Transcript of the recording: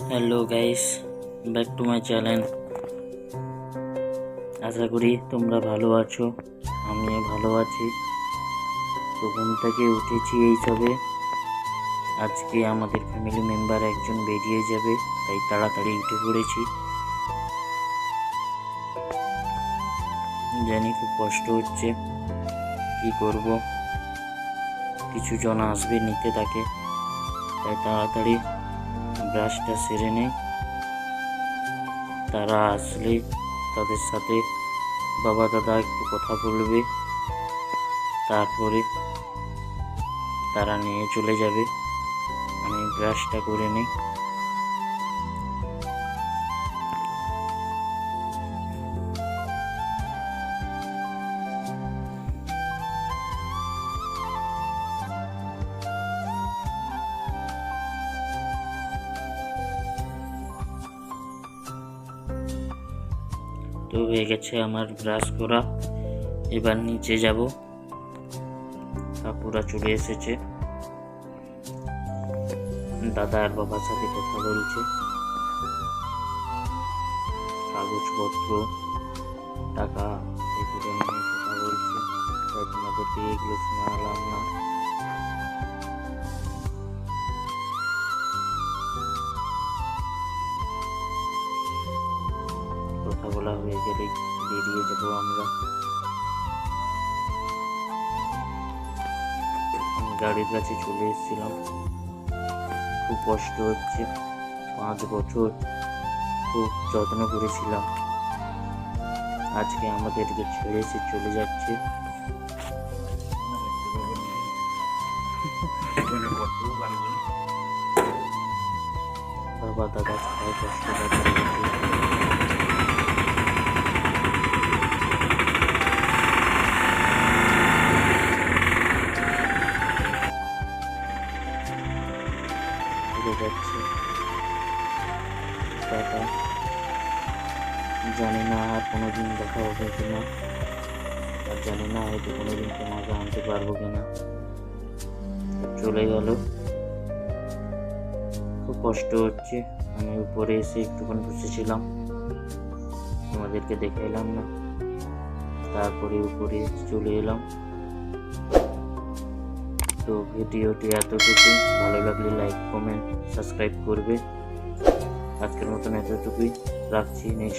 Hello guys, back to my channel. আশা করি তোমরা ভালো আছো, আমিও ভালো আছি। তো ঘুম থেকে উঠেছি এই সবে। আজকে আমাদের ফ্যামিলি মেম্বার একজন বেরিয়ে যাবে, তাই তাড়াতাড়ি উঠে পড়েছি। জানি খুব কষ্ট হচ্ছে, কি করব, কিছু জন আসবে নিতে তাকে, তাই তাড়াতাড়ি ব্রাশটা সেরে নেই। তারা আসলে তাদের সাথে বাবা দাদা একটু কথা বলবে, তারপরে তারা নিয়ে চলে যাবে। আমি ব্রাশটা করে নিই। তো হয়ে গেছে আমার ব্রাশ করা, এবার নিচে যাব। কাকুরা চলে এসেছে, দাদা আর বাবার সাথে কথা বলছে, কাগজপত্র টাকা এগুলো নিয়ে কথা বলছে, তাই তোমাদেরকে এগুলো শোনালাম না। কথা বলা হয়ে গেলেই বেরিয়ে যাব আমরা। আমি গাড়ির কাছে চলে এসেছিলাম, খুব কষ্ট হচ্ছে। 5 বছর খুব যত্ন করেছিলাম, আজকে আমাদেরকে ছেড়ে এসে চলে যাচ্ছে। বাবা দাদা সবাই কষ্ট পাচ্ছে। যাচ্ছে টাটা, জানি না আর কোনোদিন দেখা হবে কিনা, আর জানি না হয়তো কোনোদিন তোমাকে আনতে পারবো কিনা। চলে গেল, খুব কষ্ট হচ্ছে। আমি উপরে এসে একটুক্ষণ বসেছিলাম, তোমাদেরকে দেখাইলাম না, তারপরে উপরে চলে এলাম। তো ভিডিওটি এতটুকু, ভালো লাগলে লাইক কমেন্ট সাবস্ক্রাইব করবে। আজকের মতন এতটুকুই, রাখছি। নেক্সট